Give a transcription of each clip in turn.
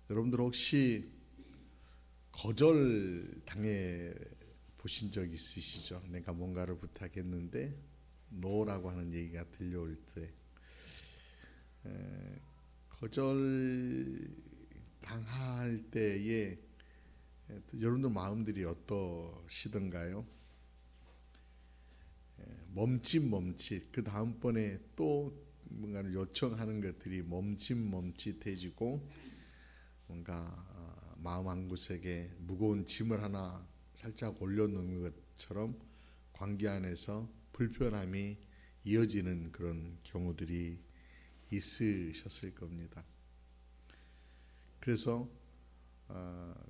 여러분들 혹시 거절 당해 보신 적 있으시죠? 내가 뭔가를 부탁했는데 노라고 하는 얘기가 들려올 때 거절 당할 때에 여러분들 마음들이 어떠시던가요? 멈칫멈칫 그 다음번에 또 뭔가를 요청하는 것들이 멈칫멈칫해지고 뭔가 마음 한구석에 무거운 짐을 하나 살짝 올려놓는 것처럼 관계 안에서 불편함이 이어지는 그런 경우들이 있으셨을 겁니다. 그래서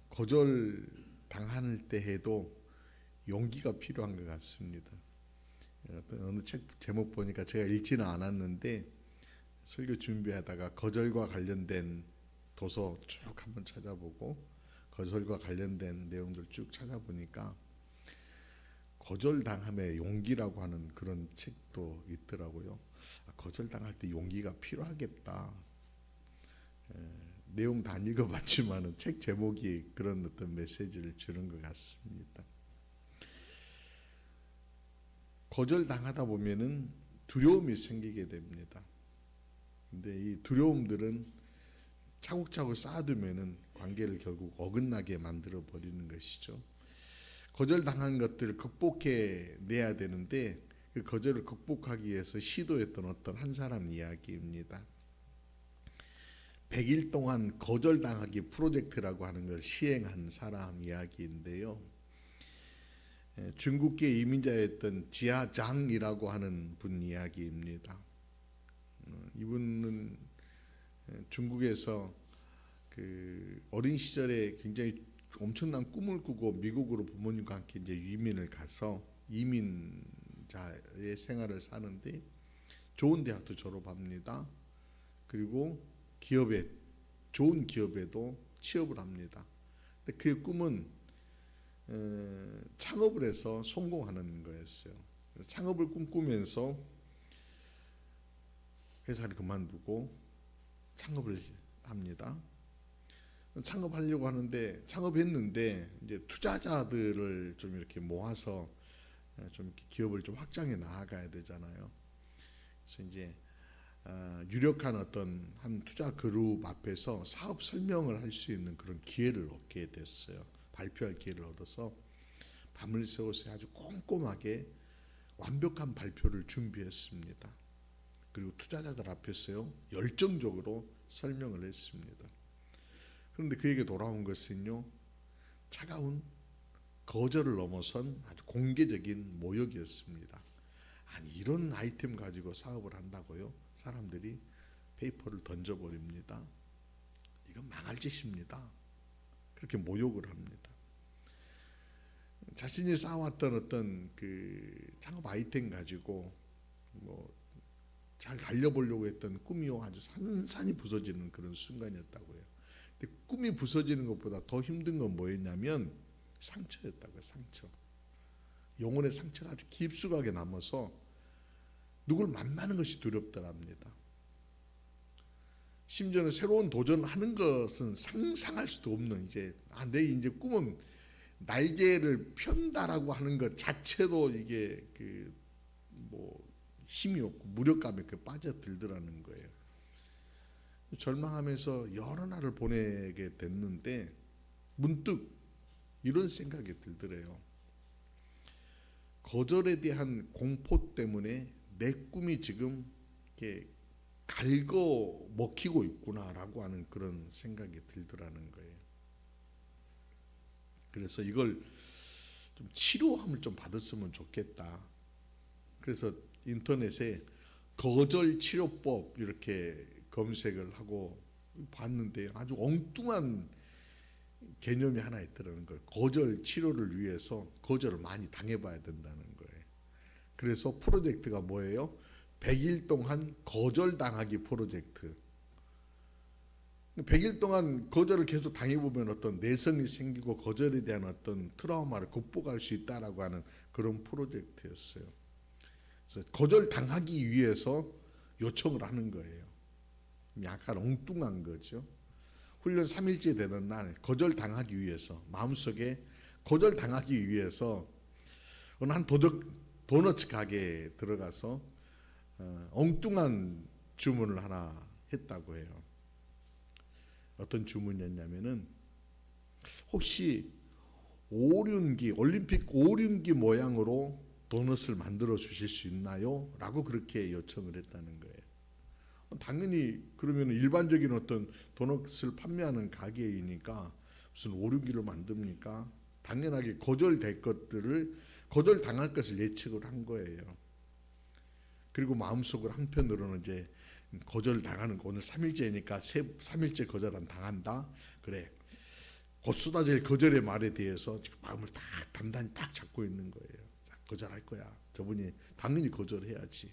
거절 당할 때 해도 용기가 필요한 것 같습니다. 어느 책 제목 보니까 제가 읽지는 않았는데 설교 준비하다가 거절과 관련된 도서 쭉 한번 찾아보고 거절과 관련된 내용들 쭉 찾아보니까 거절당함의 용기라고 하는 그런 책도 있더라고요. 거절당할 때 용기가 필요하겠다. 내용 다 안 읽어봤지만은 책 제목이 그런 어떤 메시지를 주는 것 같습니다. 거절당하다 보면은 두려움이 생기게 됩니다. 근데 이 두려움들은 차곡차곡 쌓아두면은 관계를 결국 어긋나게 만들어 버리는 것이죠. 거절당한 것들을 극복해 내야 되는데 그 거절을 극복하기 위해서 시도했던 어떤 한 사람 이야기입니다. 100일 동안 거절당하기 프로젝트라고 하는 걸 시행한 사람 이야기인데요. 중국계 이민자였던 지하장이라고 하는 분 이야기입니다. 이분은 중국에서 그 어린 시절에 굉장히 엄청난 꿈을 꾸고 미국으로 부모님과 함께 이제 이민을 가서 이민자의 생활을 사는데 좋은 대학도 졸업합니다. 그리고 기업에 좋은 기업에도 취업을 합니다. 근데 그의 꿈은 창업을 해서 성공하는 거였어요. 창업을 꿈꾸면서 회사를 그만두고 창업을 합니다. 창업하려고 하는데 창업했는데 이제 투자자들을 좀 이렇게 모아서 좀 기업을 좀 확장해 나아가야 되잖아요. 그래서 이제 유력한 어떤 한 투자 그룹 앞에서 사업 설명을 할 수 있는 그런 기회를 얻게 됐어요. 발표할 기회를 얻어서 밤을 새워서 아주 꼼꼼하게 완벽한 발표를 준비했습니다. 그리고 투자자들 앞에서요 열정적으로 설명을 했습니다. 그런데 그에게 돌아온 것은요 차가운 거절을 넘어선 아주 공개적인 모욕이었습니다. 아니 이런 아이템 가지고 사업을 한다고요? 사람들이 페이퍼를 던져버립니다. 이건 망할 짓입니다. 그렇게 모욕을 합니다. 자신이 쌓아왔던 어떤 그 창업 아이템 가지고 뭐 잘 달려보려고 했던 꿈이요 아주 산산이 부서지는 그런 순간이었다고요. 근데 꿈이 부서지는 것보다 더 힘든 건 뭐였냐면 상처였다고요. 상처. 영혼의 상처가 아주 깊숙하게 남아서 누굴 만나는 것이 두렵더랍니다. 심지어는 새로운 도전을 하는 것은 상상할 수도 없는 내 이제 꿈은 날개를 편다라고 하는 것 자체도 이게 힘이 없고 무력감에 빠져들더라는 거예요. 절망하면서 여러 날을 보내게 됐는데 문득 이런 생각이 들더래요. 거절에 대한 공포 때문에 내 꿈이 지금 이렇게 갈고 먹히고 있구나라고 하는 그런 생각이 들더라는 거예요. 그래서 이걸 좀 치료함을 좀 받았으면 좋겠다. 그래서 인터넷에 거절 치료법 이렇게 검색을 하고 봤는데 아주 엉뚱한 개념이 하나 있더라는 거예요. 거절 치료를 위해서 거절을 많이 당해봐야 된다는 거예요. 그래서 프로젝트가 뭐예요? 100일 동안 거절당하기 프로젝트. 100일 동안 거절을 계속 당해보면 어떤 내성이 생기고 거절에 대한 어떤 트라우마를 극복할 수 있다라고 하는 그런 프로젝트였어요. 그래서 거절당하기 위해서 요청을 하는 거예요. 약간 엉뚱한 거죠. 훈련 3일째 되는 날 거절당하기 위해서, 마음속에 거절당하기 위해서 어느 한 도너츠 가게에 들어가서 엉뚱한 주문을 하나 했다고 해요. 어떤 주문이었냐면은 혹시 오륜기, 올림픽 오륜기 모양으로 도넛을 만들어 주실 수 있나요? 라고 그렇게 요청을 했다는 거예요. 당연히 그러면 일반적인 어떤 도넛을 판매하는 가게이니까 무슨 오륜기로 만듭니까? 당연하게 거절당할 것을 예측을 한 거예요. 그리고 마음속으로 한편으로는 이제 거절당하는 거, 오늘 3일째니까 3일째 거절은 당한다. 그래. 곧 쏟아질 거절의 말에 대해서 지금 마음을 딱 단단히 딱 잡고 있는 거예요. 자, 거절할 거야. 저분이 당연히 거절해야지.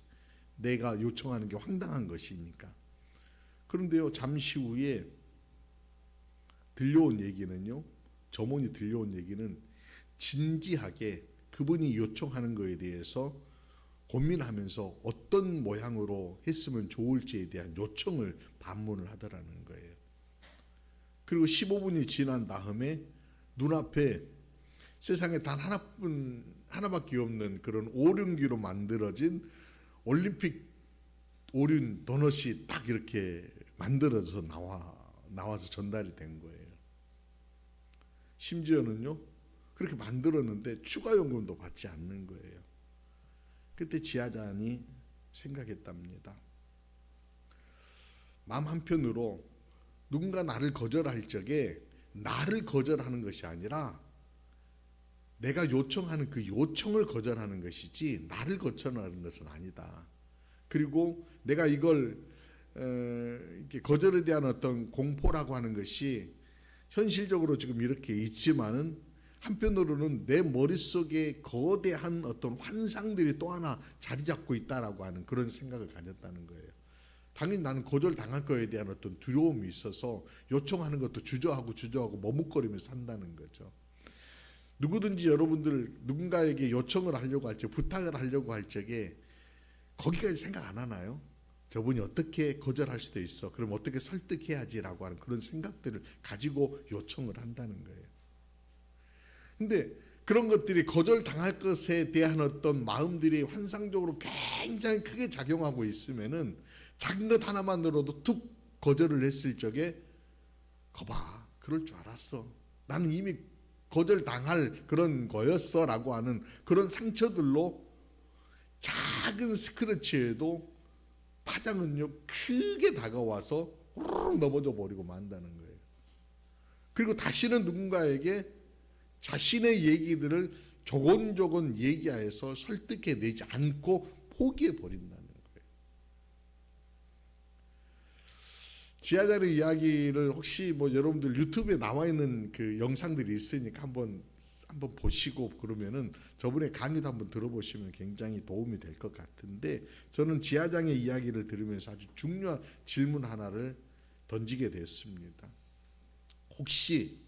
내가 요청하는 게 황당한 것이니까. 그런데요, 잠시 후에 들려온 얘기는요, 저문이 들려온 얘기는 진지하게 그분이 요청하는 거에 대해서 고민하면서 어떤 모양으로 했으면 좋을지에 대한 요청을 반문을 하더라는 거예요. 그리고 15분이 지난 다음에 눈앞에 세상에 단 하나밖에 없는 그런 오륜기로 만들어진 올림픽 오륜 도넛이 딱 이렇게 만들어져서 나와서 전달이 된 거예요. 심지어는요, 그렇게 만들었는데 추가 요금도 받지 않는 거예요. 그때 지하장이 생각했답니다. 마음 한편으로 누군가 나를 거절할 적에 나를 거절하는 것이 아니라 내가 요청하는 그 요청을 거절하는 것이지 나를 거절하는 것은 아니다. 그리고 내가 이걸 이렇게 거절에 대한 어떤 공포라고 하는 것이 현실적으로 지금 이렇게 있지만은 한편으로는 내 머릿속에 거대한 어떤 환상들이 또 하나 자리 잡고 있다라고 하는 그런 생각을 가졌다는 거예요. 당연히 나는 거절당할 거에 대한 어떤 두려움이 있어서 요청하는 것도 주저하고 머뭇거리면서 산다는 거죠. 누구든지 여러분들 누군가에게 요청을 하려고 할 적, 부탁을 하려고 할 적에 거기까지 생각 안 하나요? 저분이 어떻게 거절할 수도 있어. 그럼 어떻게 설득해야지라고 하는 그런 생각들을 가지고 요청을 한다는 거예요. 근데 그런 것들이 거절당할 것에 대한 어떤 마음들이 환상적으로 굉장히 크게 작용하고 있으면은 작은 것 하나만으로도 툭 거절을 했을 적에 거봐, 그럴 줄 알았어. 나는 이미 거절당할 그런 거였어 라고 하는 그런 상처들로 작은 스크래치에도 파장은요 크게 다가와서 후루룩 넘어져 버리고 만다는 거예요. 그리고 다시는 누군가에게 자신의 얘기들을 조곤조곤 얘기하여서 설득해내지 않고 포기해 버린다는 거예요. 지하자의 이야기를 혹시 뭐 여러분들 유튜브에 나와 있는 그 영상들이 있으니까 한번 보시고 그러면은 저번에 강의도 한번 들어보시면 굉장히 도움이 될 것 같은데, 저는 지하장의 이야기를 들으면서 아주 중요한 질문 하나를 던지게 됐습니다. 혹시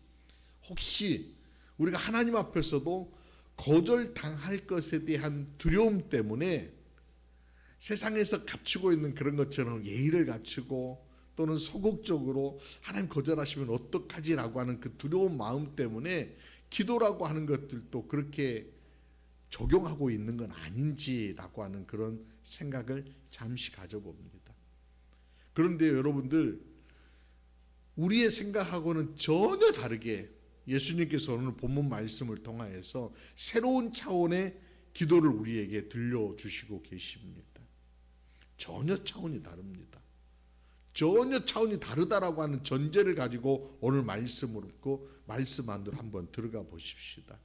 우리가 하나님 앞에서도 거절당할 것에 대한 두려움 때문에 세상에서 갖추고 있는 그런 것처럼 예의를 갖추고 또는 소극적으로 하나님 거절하시면 어떡하지라고 하는 그 두려운 마음 때문에 기도라고 하는 것들도 그렇게 적용하고 있는 건 아닌지라고 하는 그런 생각을 잠시 가져봅니다. 그런데 여러분들, 우리의 생각하고는 전혀 다르게 예수님께서 오늘 본문 말씀을 통하여서 새로운 차원의 기도를 우리에게 들려주시고 계십니다. 전혀 차원이 다릅니다. 전혀 차원이 다르다라고 하는 전제를 가지고 오늘 말씀을 듣고 말씀 안으로 한번 들어가 보십시다.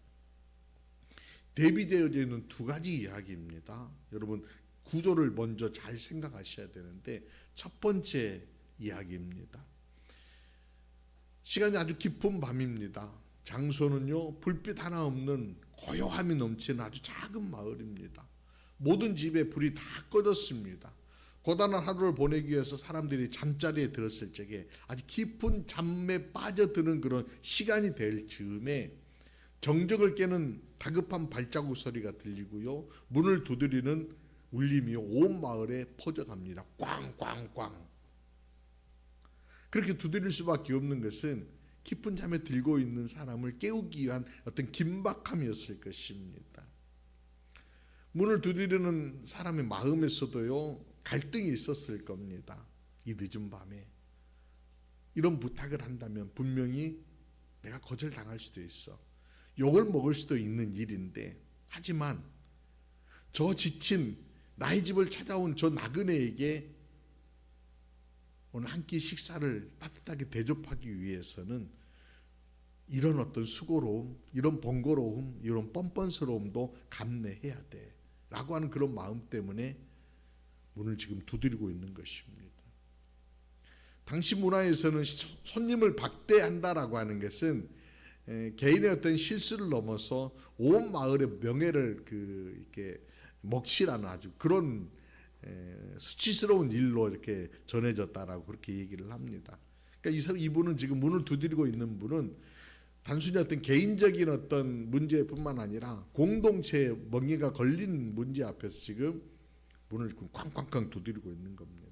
대비되어져 있는 두 가지 이야기입니다. 여러분 구조를 먼저 잘 생각하셔야 되는데, 첫 번째 이야기입니다. 시간이 아주 깊은 밤입니다. 장소는요 불빛 하나 없는 고요함이 넘치는 아주 작은 마을입니다. 모든 집에 불이 다 꺼졌습니다. 고단한 하루를 보내기 위해서 사람들이 잠자리에 들었을 적에 아주 깊은 잠에 빠져드는 그런 시간이 될 즈음에 정적을 깨는 다급한 발자국 소리가 들리고요, 문을 두드리는 울림이 온 마을에 퍼져갑니다. 꽝꽝꽝. 그렇게 두드릴 수밖에 없는 것은 깊은 잠에 들고 있는 사람을 깨우기 위한 어떤 긴박함이었을 것입니다. 문을 두드리는 사람의 마음에서도요, 갈등이 있었을 겁니다. 이 늦은 밤에 이런 부탁을 한다면 분명히 내가 거절당할 수도 있어. 욕을 먹을 수도 있는 일인데, 하지만 저 지친 나의 집을 찾아온 저 나그네에게 오늘 한 끼 식사를 따뜻하게 대접하기 위해서는 이런 어떤 수고로움, 이런 번거로움, 이런 뻔뻔스러움도 감내해야 돼 라고 하는 그런 마음 때문에 문을 지금 두드리고 있는 것입니다. 당시 문화에서는 손님을 박대한다라고 하는 것은 개인의 어떤 실수를 넘어서 온 마을의 명예를 이렇게 먹칠하는 아주 그런 수치스러운 일로 이렇게 전해졌다라고 그렇게 얘기를 합니다. 그러니까 이분은 지금 문을 두드리고 있는 분은 단순히 어떤 개인적인 어떤 문제뿐만 아니라 공동체의 멍에가 걸린 문제 앞에서 지금 문을 쾅쾅쾅 두드리고 있는 겁니다.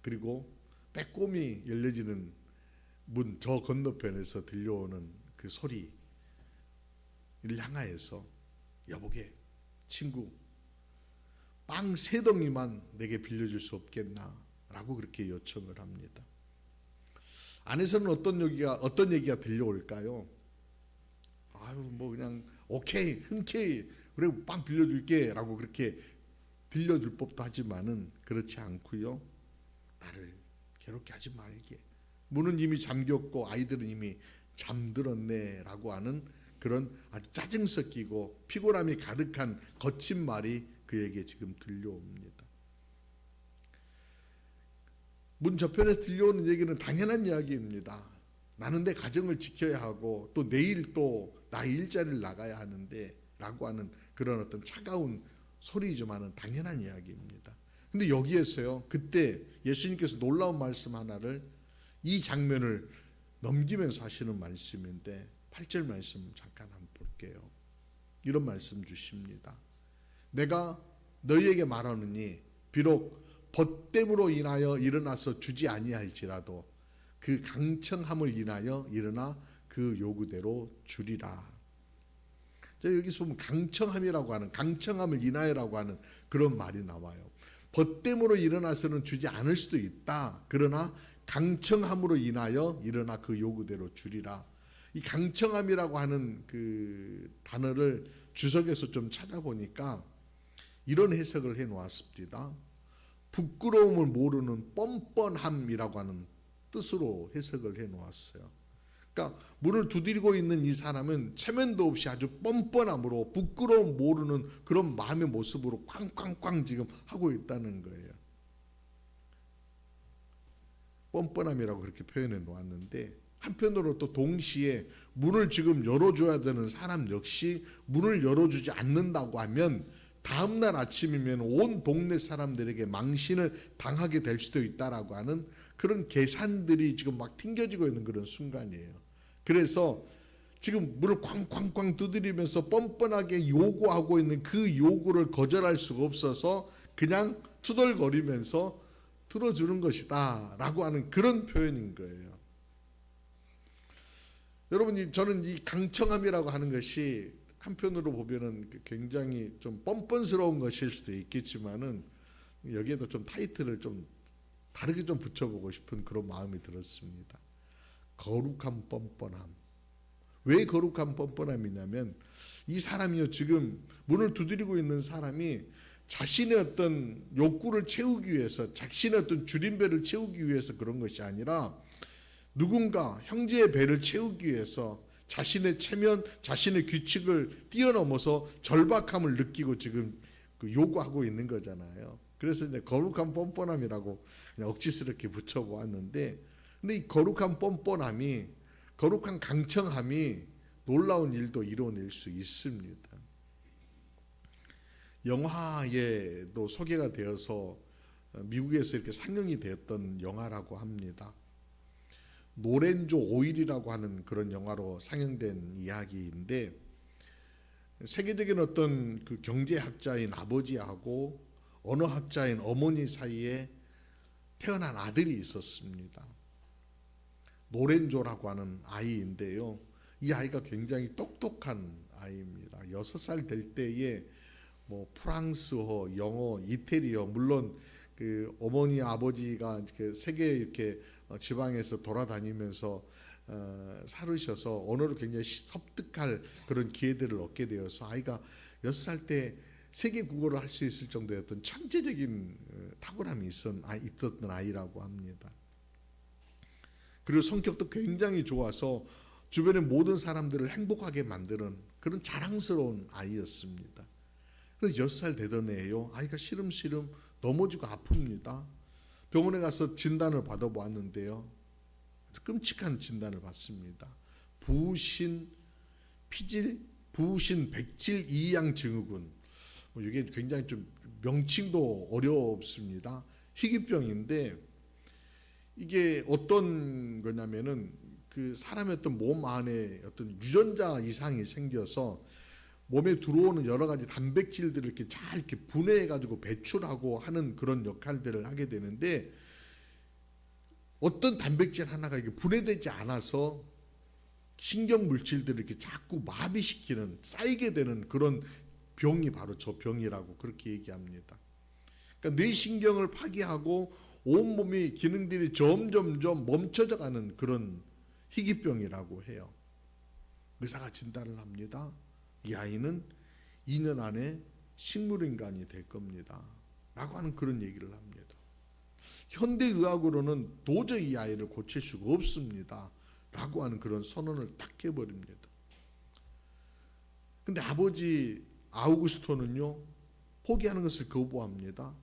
그리고 빼꼼히 열려지는 문 저 건너편에서 들려오는 그 소리를 향하여서 여보게 친구 빵 3덩이만 내게 빌려줄 수 없겠나 라고 그렇게 요청을 합니다. 안에서는 어떤 얘기가 들려올까요? 아유 뭐 그냥 오케이 흔쾌히 그래 빵 빌려줄게 라고 그렇게 빌려줄 법도 하지만은 그렇지 않고요, 나를 괴롭게 하지 말게, 문은 이미 잠겼고 아이들은 이미 잠들었네 라고 하는 그런 아주 짜증 섞이고 피곤함이 가득한 거친 말이 그에게 지금 들려옵니다. 문 저편에서 들려오는 얘기는 당연한 이야기입니다. 나는 내 가정을 지켜야 하고 또 내일 또 나의 일자리를 나가야 하는데 라고 하는 그런 어떤 차가운 소리지만은 당연한 이야기입니다. 근데 여기에서요, 그때 예수님께서 놀라운 말씀 하나를, 이 장면을 넘기면서 하시는 말씀인데 8절 말씀 잠깐 한번 볼게요. 이런 말씀 주십니다. 내가 너희에게 말하노니 비록 벗됨으로 인하여 일어나서 주지 아니할지라도 그 강청함을 인하여 일어나 그 요구대로 주리라. 여기서 보면 강청함이라고 하는, 강청함을 인하여라고 하는 그런 말이 나와요. 벗됨으로 일어나서는 주지 않을 수도 있다. 그러나 강청함으로 인하여 일어나 그 요구대로 주리라. 이 강청함이라고 하는 그 단어를 주석에서 좀 찾아보니까 이런 해석을 해 놓았습니다. 부끄러움을 모르는 뻔뻔함이라고 하는 뜻으로 해석을 해 놓았어요. 그러니까 문을 두드리고 있는 이 사람은 체면도 없이 아주 뻔뻔함으로 부끄러움 모르는 그런 마음의 모습으로 쾅쾅쾅 지금 하고 있다는 거예요. 뻔뻔함이라고 그렇게 표현해 놓았는데, 한편으로 또 동시에 문을 지금 열어줘야 되는 사람 역시 문을 열어주지 않는다고 하면 다음날 아침이면 온 동네 사람들에게 망신을 당하게 될 수도 있다라고 하는 그런 계산들이 지금 막 튕겨지고 있는 그런 순간이에요. 그래서 지금 문을 쾅쾅쾅 두드리면서 뻔뻔하게 요구하고 있는 그 요구를 거절할 수가 없어서 그냥 투덜거리면서 들어주는 것이다 라고 하는 그런 표현인 거예요. 여러분, 저는 이 강청함이라고 하는 것이 한편으로 보면은 굉장히 좀 뻔뻔스러운 것일 수도 있겠지만은 여기에도 좀 타이틀을 좀 다르게 좀 붙여보고 싶은 그런 마음이 들었습니다. 거룩한 뻔뻔함. 왜 거룩한 뻔뻔함이냐면 이 사람이요, 지금 문을 두드리고 있는 사람이 자신의 어떤 욕구를 채우기 위해서, 자신의 어떤 줄임배를 채우기 위해서 그런 것이 아니라 누군가 형제의 배를 채우기 위해서 자신의 체면, 자신의 규칙을 뛰어넘어서 절박함을 느끼고 지금 요구하고 있는 거잖아요. 그래서 이제 거룩한 뻔뻔함이라고 그냥 억지스럽게 붙여보았는데, 근데 이 거룩한 뻔뻔함이, 거룩한 강청함이 놀라운 일도 이뤄낼 수 있습니다. 영화에도 소개가 되어서 미국에서 이렇게 상영이 되었던 영화라고 합니다. 노렌조 오일이라고 하는 그런 영화로 상영된 이야기인데, 세계적인 어떤 그 경제학자인 아버지하고 언어학자인 어머니 사이에 태어난 아들이 있었습니다. 노렌조라고 하는 아이인데요. 이 아이가 굉장히 똑똑한 아이입니다. 6살 될 때에 뭐 프랑스어, 영어, 이태리어, 물론 그 어머니 아버지가 그 세계 이렇게 지방에서 돌아다니면서 살으셔서 언어를 굉장히 습득할 그런 기회들을 얻게 되어서 아이가 6살 때 세계 국어를 할 수 있을 정도의 어떤 천재적인 탁월함이 있었던 아이라고 합니다. 그리고 성격도 굉장히 좋아서 주변의 모든 사람들을 행복하게 만드는 그런 자랑스러운 아이였습니다. 그래서 6살 되던 애예요. 아이가 시름시름 넘어지고 아픕니다. 병원에 가서 진단을 받아보았는데요. 아주 끔찍한 진단을 받습니다. 부신 백질 이양 증후군. 이게 굉장히 좀 명칭도 어렵습니다. 희귀병인데 이게 어떤 거냐면은 그 사람의 어떤 몸 안에 어떤 유전자 이상이 생겨서 몸에 들어오는 여러 가지 단백질들을 이렇게 잘 이렇게 분해해 가지고 배출하고 하는 그런 역할들을 하게 되는데 어떤 단백질 하나가 이게 분해되지 않아서 신경 물질들을 이렇게 자꾸 마비시키는 쌓이게 되는 그런 병이 바로 저 병이라고 그렇게 얘기합니다. 그러니까 뇌신경을 파괴하고 온몸이 기능들이 점점점 멈춰져 가는 그런 희귀병이라고 해요. 의사가 진단을 합니다. 이 아이는 2년 안에 식물인간이 될 겁니다. 라고 하는 그런 얘기를 합니다. 현대의학으로는 도저히 이 아이를 고칠 수가 없습니다. 라고 하는 그런 선언을 딱 해버립니다. 근데 아버지 아우구스토는요, 포기하는 것을 거부합니다.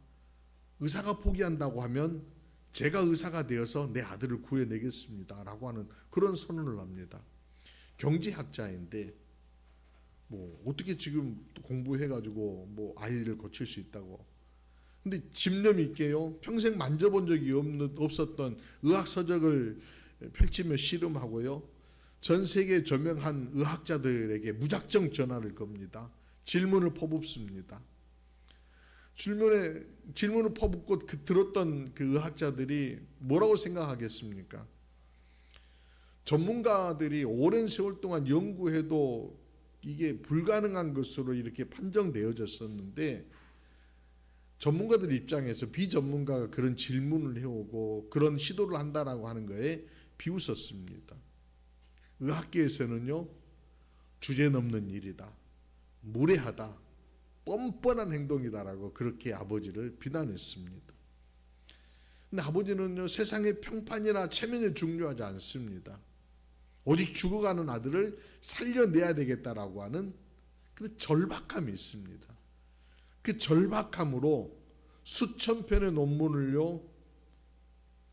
의사가 포기한다고 하면 제가 의사가 되어서 내 아들을 구해내겠습니다. 라고 하는 그런 선언을 합니다. 경제학자인데 뭐 어떻게 지금 공부해가지고 뭐 아이를 고칠 수 있다고. 근데 집념 있게요. 평생 만져본 적이 없었던 의학 서적을 펼치며 씨름하고요. 전 세계 저명한 의학자들에게 무작정 전화를 겁니다. 질문을 퍼붓습니다. 질문을 퍼붓고 들었던 그 의학자들이 뭐라고 생각하겠습니까? 전문가들이 오랜 세월 동안 연구해도 이게 불가능한 것으로 이렇게 판정되어졌었는데 전문가들 입장에서 비전문가가 그런 질문을 해오고 그런 시도를 한다라고 하는 거에 비웃었습니다. 의학계에서는요, 주제넘는 일이다, 무례하다, 뻔뻔한 행동이다라고 그렇게 아버지를 비난했습니다. 근데 아버지는요, 세상의 평판이나 체면이 중요하지 않습니다. 오직 죽어가는 아들을 살려내야 되겠다라고 하는 그 절박함이 있습니다. 그 절박함으로 수천 편의 논문을요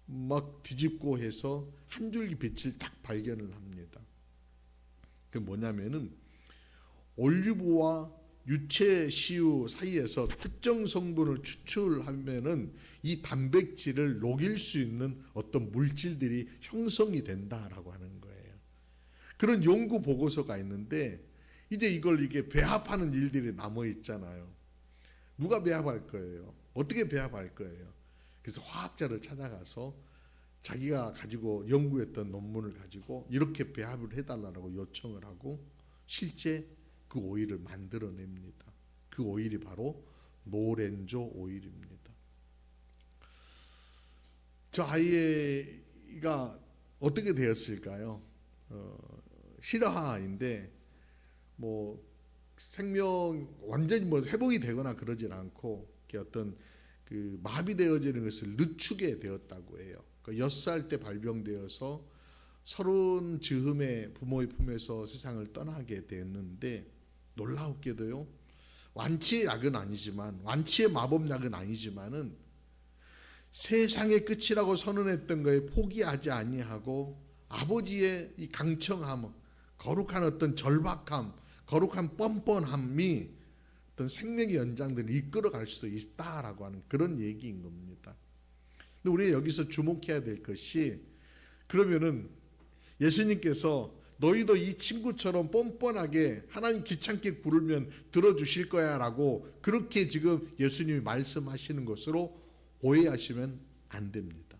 막 뒤집고 해서 한 줄기 빛을 딱 발견을 합니다. 그 뭐냐면은 올리브와 유채 씨유 사이에서 특정 성분을 추출하면은 이 단백질을 녹일 수 있는 어떤 물질들이 형성이 된다라고 하는 거예요. 그런 연구 보고서가 있는데 이제 이게 배합하는 일들이 남아 있잖아요. 누가 배합할 거예요? 어떻게 배합할 거예요? 그래서 화학자를 찾아가서 자기가 가지고 연구했던 논문을 가지고 이렇게 배합을 해달라고 요청을 하고 실제 그 오일을 만들어냅니다. 그 오일이 바로 노렌조 오일입니다. 저 아이가 어떻게 되었을까요? 실화인데 뭐 생명 완전히 뭐 회복이 되거나 그러질 않고 어떤 그 마비되어지는 것을 늦추게 되었다고 해요. 그러니까 6살 때 발병되어서 30 즈음에 부모의 품에서 세상을 떠나게 됐는데 놀라웠게도요, 완치의 약은 아니지만, 완치의 마법약은 아니지만은 세상의 끝이라고 선언했던 거에 포기하지 아니하고 아버지의 이 강청함, 거룩한 어떤 절박함, 거룩한 뻔뻔함이 어떤 생명의 연장들을 이끌어갈 수도 있다라고 하는 그런 얘기인 겁니다. 근데 우리가 여기서 주목해야 될 것이, 그러면은 예수님께서 너희도 이 친구처럼 뻔뻔하게 하나님 귀찮게 부르면 들어주실 거야 라고 그렇게 지금 예수님이 말씀하시는 것으로 오해하시면 안 됩니다.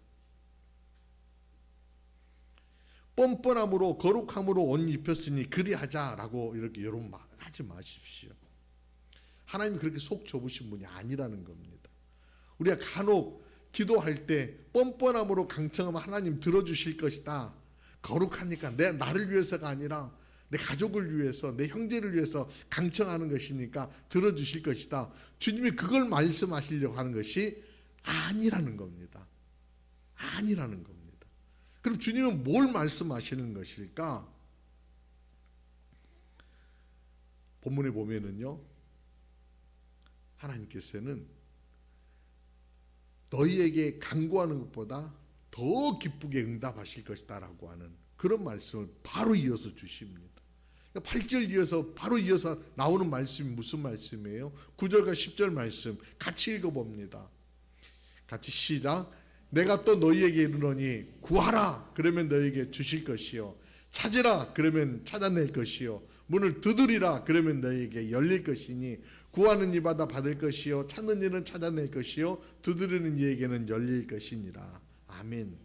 뻔뻔함으로 거룩함으로 옷 입혔으니 그리하자라고 이렇게 여러분 하지 마십시오. 하나님이 그렇게 속 좁으신 분이 아니라는 겁니다. 우리가 간혹 기도할 때 뻔뻔함으로 강청하면 하나님 들어주실 것이다. 거룩하니까 나를 위해서가 아니라 내 가족을 위해서, 내 형제를 위해서 강청하는 것이니까 들어주실 것이다. 주님이 그걸 말씀하시려고 하는 것이 아니라는 겁니다. 아니라는 겁니다. 그럼 주님은 뭘 말씀하시는 것일까? 본문에 보면은요, 하나님께서는 너희에게 간구하는 것보다 더 기쁘게 응답하실 것이다 라고 하는 그런 말씀을 바로 이어서 주십니다. 8절 이어서 바로 이어서 나오는 말씀이 무슨 말씀이에요? 9절과 10절 말씀 같이 읽어봅니다. 같이 시작. 내가 또 너희에게 이르노니 구하라 그러면 너희에게 주실 것이요 찾으라 그러면 찾아낼 것이요 문을 두드리라 그러면 너희에게 열릴 것이니 구하는 이마다 받을 것이요 찾는 이는 찾아낼 것이요 두드리는 이에게는 열릴 것이니라. 아멘.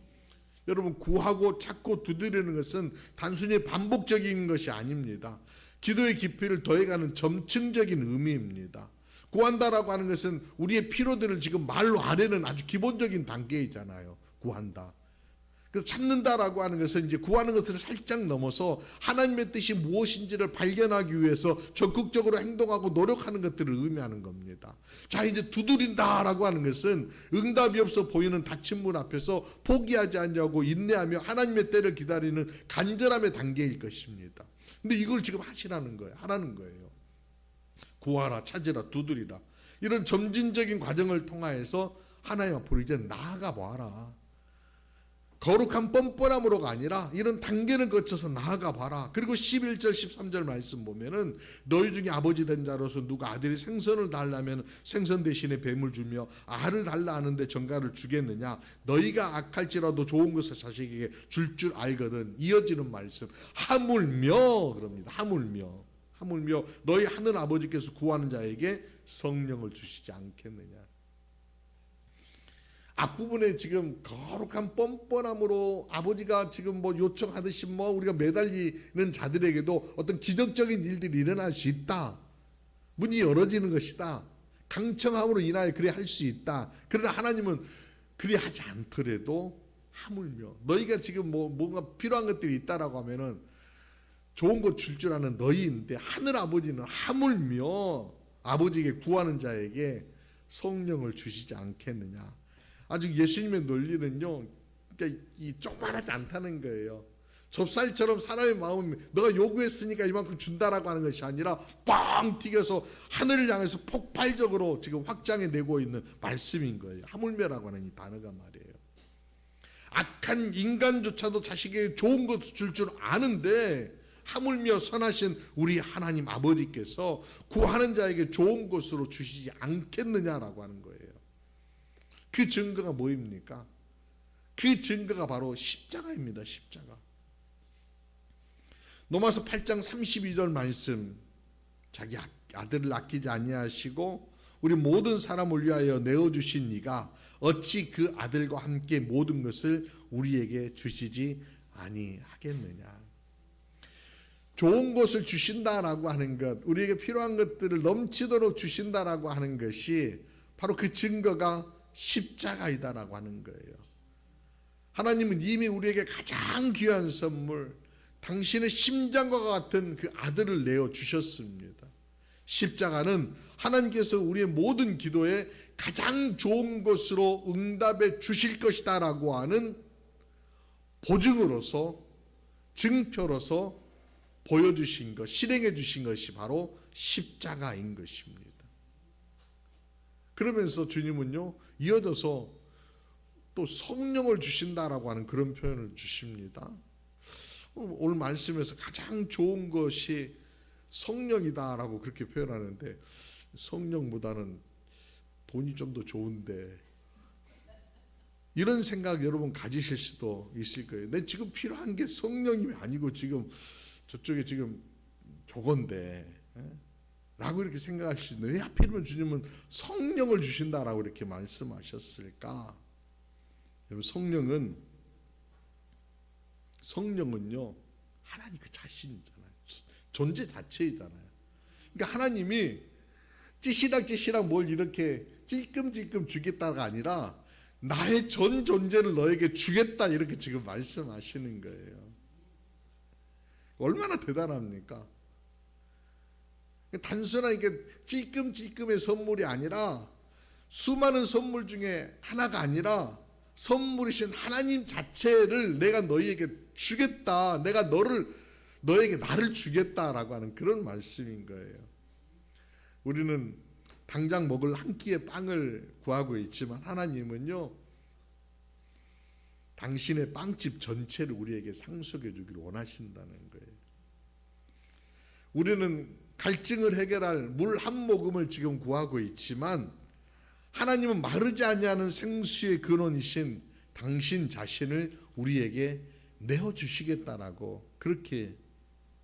여러분, 구하고 찾고 두드리는 것은 단순히 반복적인 것이 아닙니다. 기도의 깊이를 더해가는 점층적인 의미입니다. 구한다라고 하는 것은 우리의 필요들을 지금 말로 아래는 아주 기본적인 단계이잖아요. 구한다. 그래서 찾는다라고 하는 것은 이제 구하는 것을 살짝 넘어서 하나님의 뜻이 무엇인지를 발견하기 위해서 적극적으로 행동하고 노력하는 것들을 의미하는 겁니다. 자, 이제 두드린다라고 하는 것은 응답이 없어 보이는 닫힌 문 앞에서 포기하지 않냐고 인내하며 하나님의 때를 기다리는 간절함의 단계일 것입니다. 근데 이걸 지금 하시라는 거예요. 하라는 거예요. 구하라, 찾으라, 두드리라. 이런 점진적인 과정을 통하여서 하나님 앞으로 이제 나아가 봐라. 거룩한 뻔뻔함으로가 아니라 이런 단계를 거쳐서 나아가 봐라. 그리고 11절 13절 말씀 보면은 너희 중에 아버지 된 자로서 누가 아들이 생선을 달라면 생선 대신에 뱀을 주며 알을 달라 하는데 전갈을 주겠느냐. 너희가 악할지라도 좋은 것을 자식에게 줄 줄 알거든. 이어지는 말씀 하물며 그럽니다. 하물며 너희 하늘 아버지께서 구하는 자에게 성령을 주시지 않겠느냐. 앞부분에 지금 거룩한 뻔뻔함으로 아버지가 지금 뭐 요청하듯이 뭐 우리가 매달리는 자들에게도 어떤 기적적인 일들이 일어날 수 있다. 문이 열어지는 것이다. 강청함으로 인하여 그래 할 수 있다. 그러나 하나님은 그리 하지 않더라도 하물며 너희가 지금 뭔가 필요한 것들이 있다라고 하면은 좋은 것 줄 줄 아는 너희인데 하늘 아버지는 하물며 아버지에게 구하는 자에게 성령을 주시지 않겠느냐. 아직 예수님의 논리는요, 그러니까 이 조그만하지 않다는 거예요. 좁쌀처럼 사람의 마음이 너가 요구했으니까 이만큼 준다라고 하는 것이 아니라 빵 튀겨서 하늘을 향해서 폭발적으로 지금 확장해 내고 있는 말씀인 거예요. 하물며라고 하는 이 단어가 말이에요. 악한 인간조차도 자식에게 좋은 것을 줄 줄 아는데 하물며 선하신 우리 하나님 아버지께서 구하는 자에게 좋은 것으로 주시지 않겠느냐라고 하는 거예요. 그 증거가 뭐입니까? 그 증거가 바로 십자가입니다. 십자가. 로마서 8장 32절 말씀, 자기 아들을 아끼지 아니하시고 우리 모든 사람을 위하여 내어주신 이가 어찌 그 아들과 함께 모든 것을 우리에게 주시지 아니하겠느냐. 좋은 것을 주신다라고 하는 것, 우리에게 필요한 것들을 넘치도록 주신다라고 하는 것이 바로 그 증거가 십자가이다라고 하는 거예요. 하나님은 이미 우리에게 가장 귀한 선물, 당신의 심장과 같은 그 아들을 내어 주셨습니다. 십자가는 하나님께서 우리의 모든 기도에 가장 좋은 것으로 응답해 주실 것이다 라고 하는 보증으로서, 증표로서 보여주신 것, 실행해 주신 것이 바로 십자가인 것입니다. 그러면서 주님은요, 이어져서 또 성령을 주신다라고 하는 그런 표현을 주십니다. 오늘 말씀에서 가장 좋은 것이 성령이다라고 그렇게 표현하는데, 성령보다는 돈이 좀 더 좋은데, 이런 생각 여러분 가지실 수도 있을 거예요. 내 지금 필요한 게 성령이 아니고 지금 저쪽에 지금 저건데 라고 이렇게 생각할 수 있는데, 왜 하필이면 주님은 성령을 주신다라고 이렇게 말씀하셨을까? 성령은요 하나님 그 자신이잖아요. 존재 자체이잖아요. 그러니까 하나님이 찌시락 뭘 이렇게 찔끔찔끔 주겠다가 아니라 나의 전 존재를 너에게 주겠다 이렇게 지금 말씀하시는 거예요. 얼마나 대단합니까? 단순한 이게 찔끔찔끔의 선물이 아니라 수많은 선물 중에 하나가 아니라 선물이신 하나님 자체를 내가 너희에게 주겠다. 내가 너에게 나를 주겠다라고 하는 그런 말씀인 거예요. 우리는 당장 먹을 한 끼의 빵을 구하고 있지만 하나님은요 당신의 빵집 전체를 우리에게 상속해 주기를 원하신다는 거예요. 우리는 갈증을 해결할 물 한 모금을 지금 구하고 있지만 하나님은 마르지 아니하는 생수의 근원이신 당신 자신을 우리에게 내어주시겠다라고 그렇게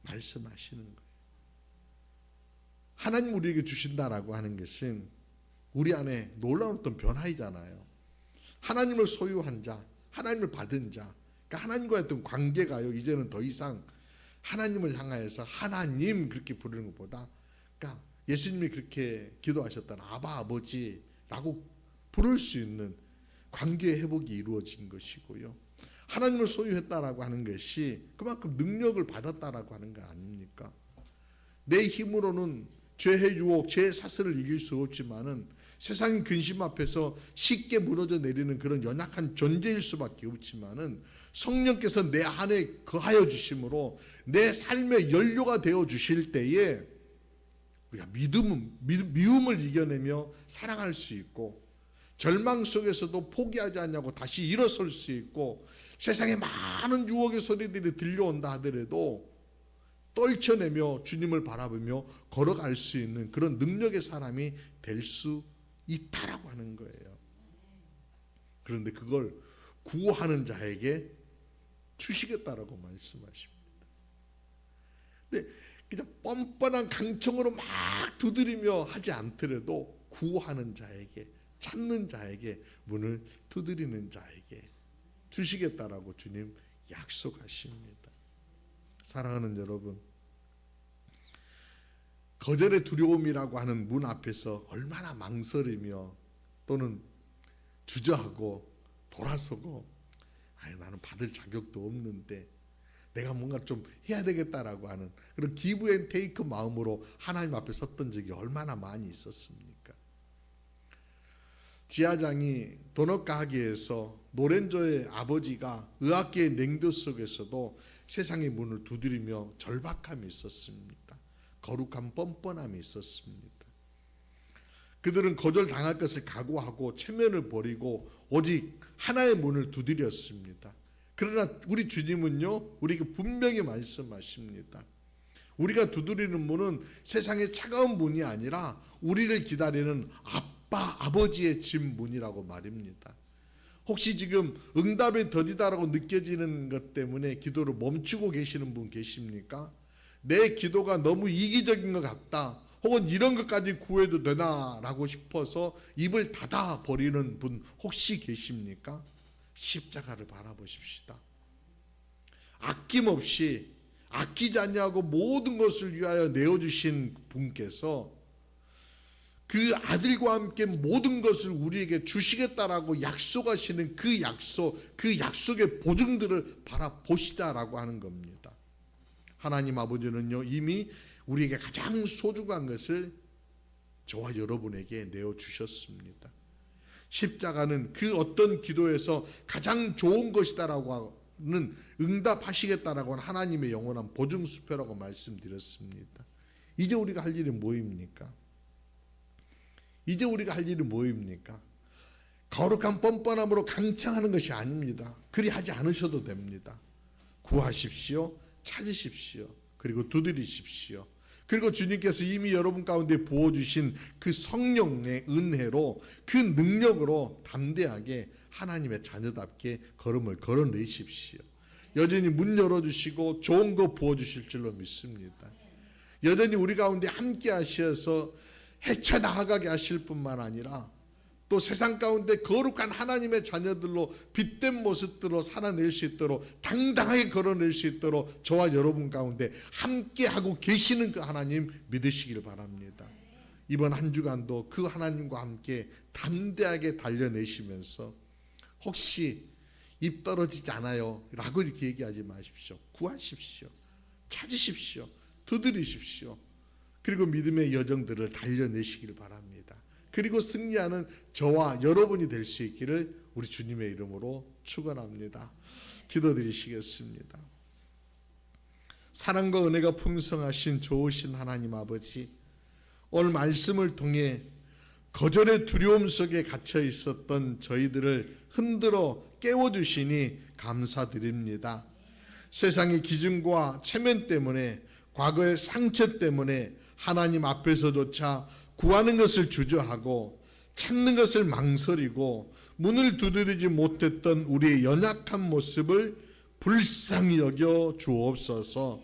말씀하시는 거예요. 하나님 우리에게 주신다라고 하는 것은 우리 안에 놀라운 어떤 변화이잖아요. 하나님을 소유한 자, 하나님을 받은 자, 그러니까 하나님과의 어떤 관계가요 이제는 더 이상 하나님을 향하여서 하나님 그렇게 부르는 것보다, 그러니까 예수님이 그렇게 기도하셨던 아바 아버지라고 부를 수 있는 관계 회복이 이루어진 것이고요. 하나님을 소유했다라고 하는 것이 그만큼 능력을 받았다라고 하는 거 아닙니까? 내 힘으로는 죄의 유혹, 죄의 사슬을 이길 수 없지만은 세상의 근심 앞에서 쉽게 무너져 내리는 그런 연약한 존재일 수밖에 없지만은 성령께서 내 안에 거하여 주심으로 내 삶의 연료가 되어 주실 때에 우리가 미움을 이겨내며 사랑할 수 있고 절망 속에서도 포기하지 않냐고 다시 일어설 수 있고 세상에 많은 유혹의 소리들이 들려온다 하더라도 떨쳐내며 주님을 바라보며 걸어갈 수 있는 그런 능력의 사람이 될 수 있다라고 하는 거예요. 그런데 그걸 구하는 자에게 주시겠다라고 말씀하십니다. 근데 그냥 뻔뻔한 강청으로 막 두드리며 하지 않더라도 구하는 자에게, 찾는 자에게, 문을 두드리는 자에게 주시겠다라고 주님 약속하십니다. 사랑하는 여러분, 거절의 두려움이라고 하는 문 앞에서 얼마나 망설이며 또는 주저하고 돌아서고 나는 받을 자격도 없는데 내가 뭔가 좀 해야 되겠다라고 하는 그런 기브 앤 테이크 마음으로 하나님 앞에 섰던 적이 얼마나 많이 있었습니까? 지하장이 도넛 가게에서 노렌조의 아버지가 의학계의 냉도 속에서도 세상의 문을 두드리며 절박함이 있었습니다. 거룩한 뻔뻔함이 있었습니다. 그들은 거절당할 것을 각오하고 체면을 버리고 오직 하나의 문을 두드렸습니다. 그러나 우리 주님은요 우리에게 분명히 말씀하십니다. 우리가 두드리는 문은 세상의 차가운 문이 아니라 우리를 기다리는 아버지의 집 문이라고 말입니다. 혹시 지금 응답이 더디다라고 느껴지는 것 때문에 기도를 멈추고 계시는 분 계십니까? 내 기도가 너무 이기적인 것 같다, 혹은 이런 것까지 구해도 되나라고 싶어서 입을 닫아 버리는 분 혹시 계십니까? 십자가를 바라보십시다. 아낌없이 아끼지 않냐고 모든 것을 위하여 내어주신 분께서 그 아들과 함께 모든 것을 우리에게 주시겠다라고 약속하시는 그 약속의 보증들을 바라보시자라고 하는 겁니다. 하나님 아버지는요 이미 우리에게 가장 소중한 것을 저와 여러분에게 내어주셨습니다. 십자가는 그 어떤 기도에서 가장 좋은 것이다라고 하는 응답하시겠다라고 하는 하나님의 영원한 보증수표라고 말씀드렸습니다. 이제 우리가 할 일이 뭐입니까? 거룩한 뻔뻔함으로 강창하는 것이 아닙니다. 그리 하지 않으셔도 됩니다. 구하십시오, 찾으십시오, 그리고 두드리십시오. 그리고 주님께서 이미 여러분 가운데 부어주신 그 성령의 은혜로 그 능력으로 담대하게 하나님의 자녀답게 걸음을 걸어내십시오. 여전히 문 열어주시고 좋은 거 부어주실 줄로 믿습니다. 여전히 우리 가운데 함께 하셔서 헤쳐나가게 하실 뿐만 아니라 또 세상 가운데 거룩한 하나님의 자녀들로 빛된 모습들로 살아낼 수 있도록 당당하게 걸어낼 수 있도록 저와 여러분 가운데 함께하고 계시는 그 하나님 믿으시길 바랍니다. 이번 한 주간도 그 하나님과 함께 담대하게 달려내시면서 혹시 입 떨어지지 않아요 라고 이렇게 얘기하지 마십시오. 구하십시오. 찾으십시오. 두드리십시오. 그리고 믿음의 여정들을 달려내시길 바랍니다. 그리고 승리하는 저와 여러분이 될 수 있기를 우리 주님의 이름으로 축원합니다. 기도드리시겠습니다. 사랑과 은혜가 풍성하신 좋으신 하나님 아버지, 오늘 말씀을 통해 거절의 두려움 속에 갇혀 있었던 저희들을 흔들어 깨워주시니 감사드립니다. 세상의 기준과 체면 때문에, 과거의 상처 때문에 하나님 앞에서조차 구하는 것을 주저하고 찾는 것을 망설이고 문을 두드리지 못했던 우리의 연약한 모습을 불쌍히 여겨 주옵소서.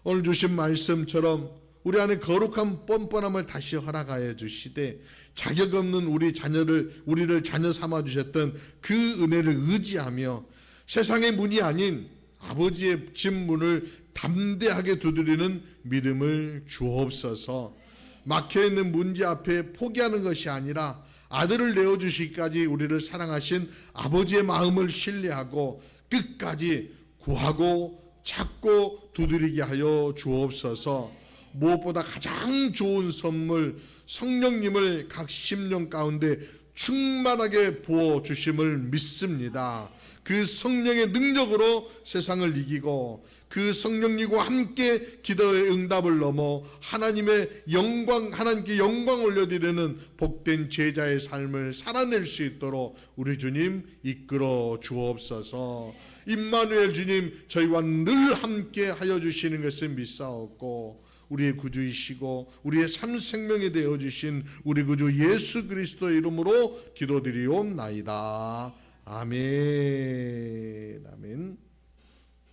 오늘 주신 말씀처럼 우리 안에 거룩한 뻔뻔함을 다시 허락하여 주시되 자격 없는 우리를 자녀 삼아 주셨던 그 은혜를 의지하며 세상의 문이 아닌 아버지의 집 문을 담대하게 두드리는 믿음을 주옵소서. 막혀있는 문제 앞에 포기하는 것이 아니라 아들을 내어주시기까지 우리를 사랑하신 아버지의 마음을 신뢰하고 끝까지 구하고 찾고 두드리게 하여 주옵소서. 무엇보다 가장 좋은 선물 성령님을 각 심령 가운데 충만하게 부어주심을 믿습니다. 그 성령의 능력으로 세상을 이기고 그 성령님과 함께 기도의 응답을 넘어 하나님의 영광, 하나님께 영광 올려드리는 복된 제자의 삶을 살아낼 수 있도록 우리 주님 이끌어 주옵소서. 임마누엘 주님, 저희와 늘 함께 하여 주시는 것을 믿사옵고 우리의 구주이시고 우리의 참 생명이 되어주신 우리 구주 예수 그리스도의 이름으로 기도드리옵나이다. 아멘. 아멘.